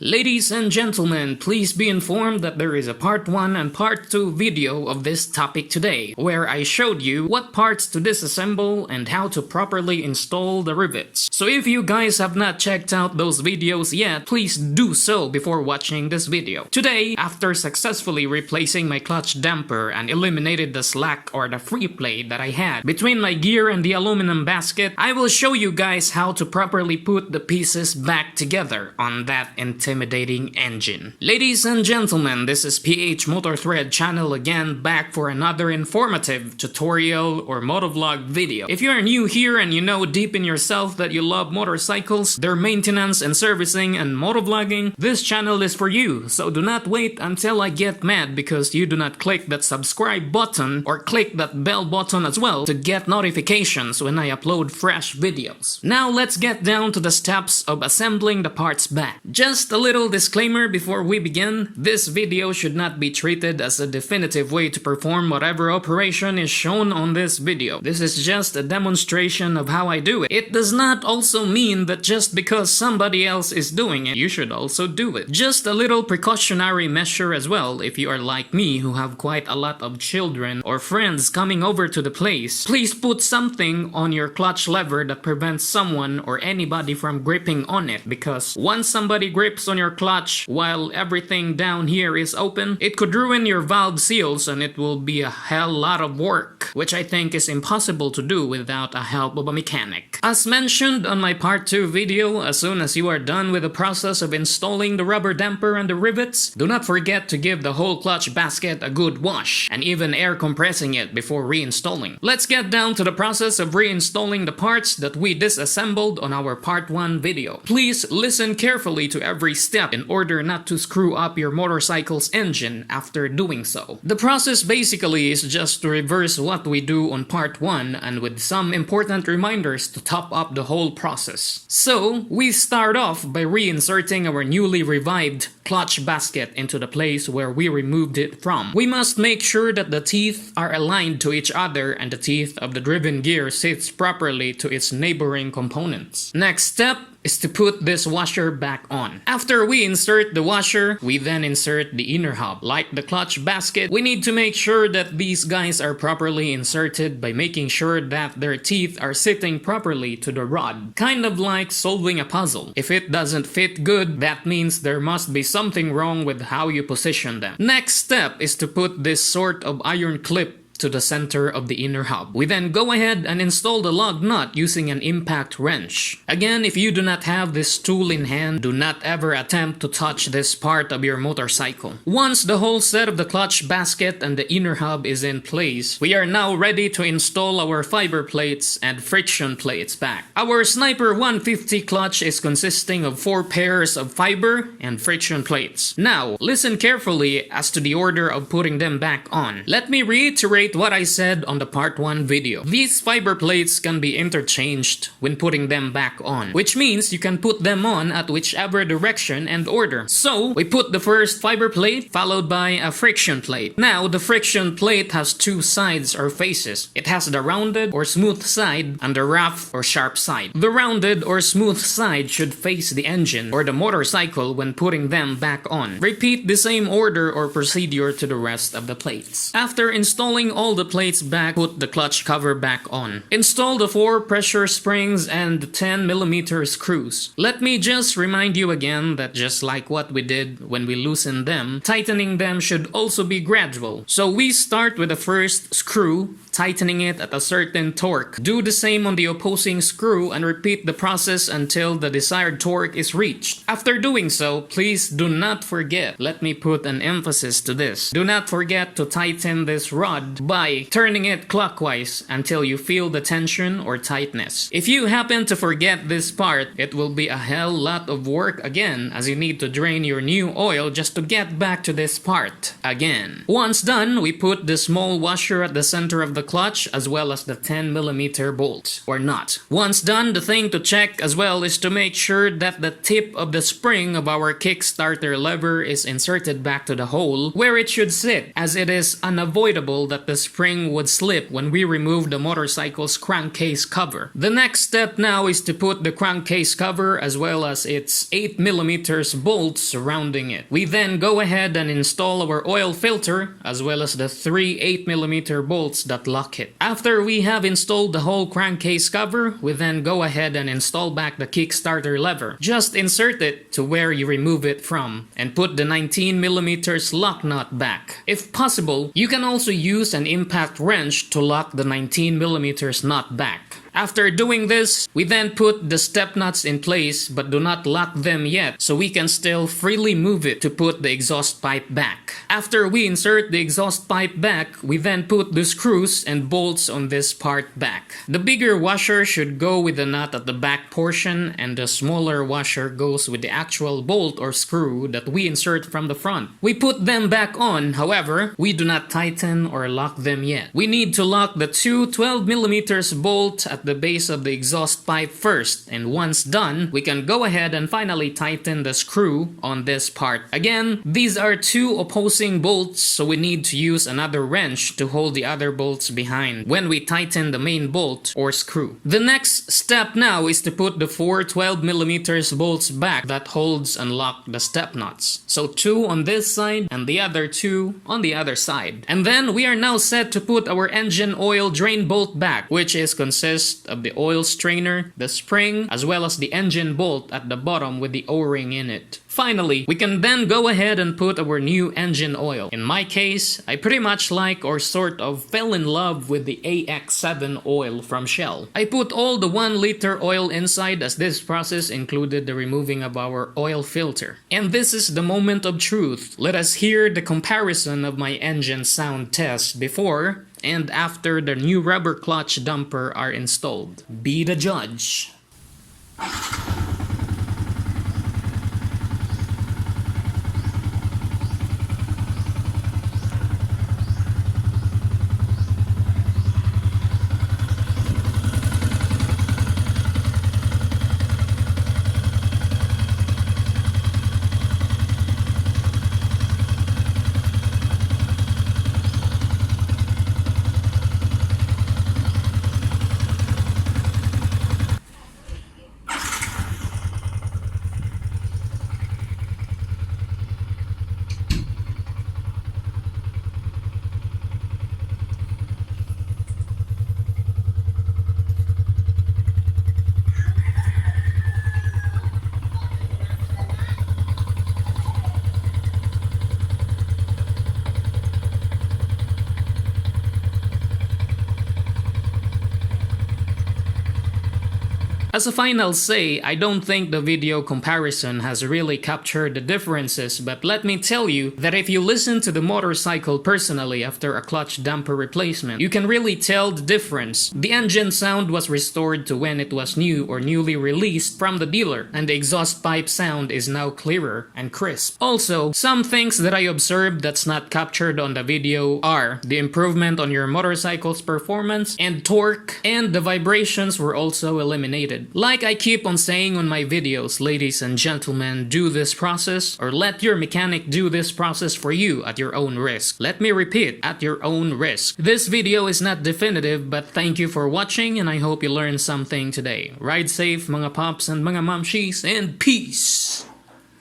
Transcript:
Ladies and gentlemen, please be informed that there is a part 1 and part 2 video of this topic today, where I showed you what parts to disassemble and how to properly install the rivets. So if you guys have not checked out those videos yet, please do so before watching this video. Today, after successfully replacing my clutch damper and eliminated the slack or the free play that I had between my gear and the aluminum basket, I will show you guys how to properly put the pieces back together on that intimidating engine. Ladies and gentlemen, this is PH Motor Thread channel again, back for another informative tutorial or motovlog video. If you're new here and you know deep in yourself that you love motorcycles, their maintenance and servicing and motovlogging, this channel is for you. So do not wait until I get mad because you do not click that subscribe button or click that bell button as well to get notifications when I upload fresh videos. Now let's get down to the steps of assembling the parts back. Just a little disclaimer before we begin, this video should not be treated as a definitive way to perform whatever operation is shown on this video. This is just a demonstration of how I do it. It does not also mean that just because somebody else is doing it, you should also do it. Just a little precautionary measure as well if you are like me who have quite a lot of children or friends coming over to the place. Please put something on your clutch lever that prevents someone or anybody from gripping on it, because once somebody grips on your clutch while everything down here is open, it could ruin your valve seals and it will be a hell lot of work, which I think is impossible to do without the help of a mechanic. As mentioned on my part 2 video, as soon as you are done with the process of installing the rubber damper and the rivets, do not forget to give the whole clutch basket a good wash and even air compressing it before reinstalling. Let's get down to the process of reinstalling the parts that we disassembled on our part 1 video. Please listen carefully to every step in order not to screw up your motorcycle's engine after doing so. The process basically is just to reverse what we do on part 1 and with some important reminders to top up the whole process. So, we start off by reinserting our newly revived clutch basket into the place where we removed it from. We must make sure that the teeth are aligned to each other and the teeth of the driven gear sits properly to its neighboring components. Next step is to put this washer back on. After we insert the washer, we then insert the inner hub. Like the clutch basket, we need to make sure that these guys are properly inserted by making sure that their teeth are sitting properly to the rod. Kind of like solving a puzzle. If it doesn't fit good, that means there must be something wrong with how you position them. Next step is to put this sort of iron clip to the center of the inner hub. We then go ahead and install the lug nut using an impact wrench. Again, if you do not have this tool in hand, do not ever attempt to touch this part of your motorcycle. Once the whole set of the clutch basket and the inner hub is in place, we are now ready to install our fiber plates and friction plates back. Our Sniper 150 clutch is consisting of 4 pairs of fiber and friction plates. Now, listen carefully as to the order of putting them back on. Let me reiterate what I said on the part 1 video. These fiber plates can be interchanged when putting them back on, which means you can put them on at whichever direction and order. So, we put the first fiber plate followed by a friction plate. Now, the friction plate has 2 sides or faces. It has the rounded or smooth side and the rough or sharp side. The rounded or smooth side should face the engine or the motorcycle when putting them back on. Repeat the same order or procedure to the rest of the plates. After installing all the plates back, put the clutch cover back on. Install the 4 pressure springs and 10mm screws. Let me just remind you again that just like what we did when we loosened them, tightening them should also be gradual. So we start with the first screw, tightening it at a certain torque. Do the same on the opposing screw and repeat the process until the desired torque is reached. After doing so, please do not forget, let me put an emphasis to this, do not forget to tighten this rod by turning it clockwise until you feel the tension or tightness. If you happen to forget this part, it will be a hell lot of work again, as you need to drain your new oil just to get back to this part again. Once done, we put the small washer at the center of the clutch as well as the 10mm bolt or nut. Once done, the thing to check as well is to make sure that the tip of the spring of our kickstarter lever is inserted back to the hole where it should sit, as it is unavoidable that the the spring would slip when we remove the motorcycle's crankcase cover. The next step now is to put the crankcase cover as well as its 8mm bolts surrounding it. We then go ahead and install our oil filter as well as the 3 8mm bolts that lock it. After we have installed the whole crankcase cover, we then go ahead and install back the kickstarter lever. Just insert it to where you remove it from and put the 19mm lock nut back. If possible, you can also use an impact wrench to lock the 19mm nut back. After doing this, we then put the step nuts in place but do not lock them yet so we can still freely move it to put the exhaust pipe back. After we insert the exhaust pipe back, we then put the screws and bolts on this part back. The bigger washer should go with the nut at the back portion and the smaller washer goes with the actual bolt or screw that we insert from the front. We put them back on, however, we do not tighten or lock them yet. We need to lock the two 12mm bolts at the base of the exhaust pipe first, and once done, we can go ahead and finally tighten the screw on this part. Again, these are two opposing bolts, so we need to use another wrench to hold the other bolts behind when we tighten the main bolt or screw. The next step now is to put the four 12mm bolts back that holds and lock the step nuts. So two on this side and the other two on the other side. And then we are now set to put our engine oil drain bolt back, which consists of the oil strainer, the spring, as well as the engine bolt at the bottom with the O-ring in it. Finally, we can then go ahead and put our new engine oil. In my case, I pretty much like or sort of fell in love with the AX7 oil from Shell. I put all the 1-liter oil inside as this process included the removing of our oil filter. And this is the moment of truth. Let us hear the comparison of my engine sound test before and after the new rubber clutch dumper are installed. Be the judge. As a final say, I don't think the video comparison has really captured the differences, but let me tell you that if you listen to the motorcycle personally after a clutch damper replacement, you can really tell the difference. The engine sound was restored to when it was new or newly released from the dealer, and the exhaust pipe sound is now clearer and crisp. Also, some things that I observed that's not captured on the video are the improvement on your motorcycle's performance and torque, and the vibrations were also eliminated. Like I keep on saying on my videos, ladies and gentlemen, do this process or let your mechanic do this process for you at your own risk. Let me repeat, at your own risk. This video is not definitive, but thank you for watching and I hope you learned something today. Ride safe mga pops and mga mamshies, and peace!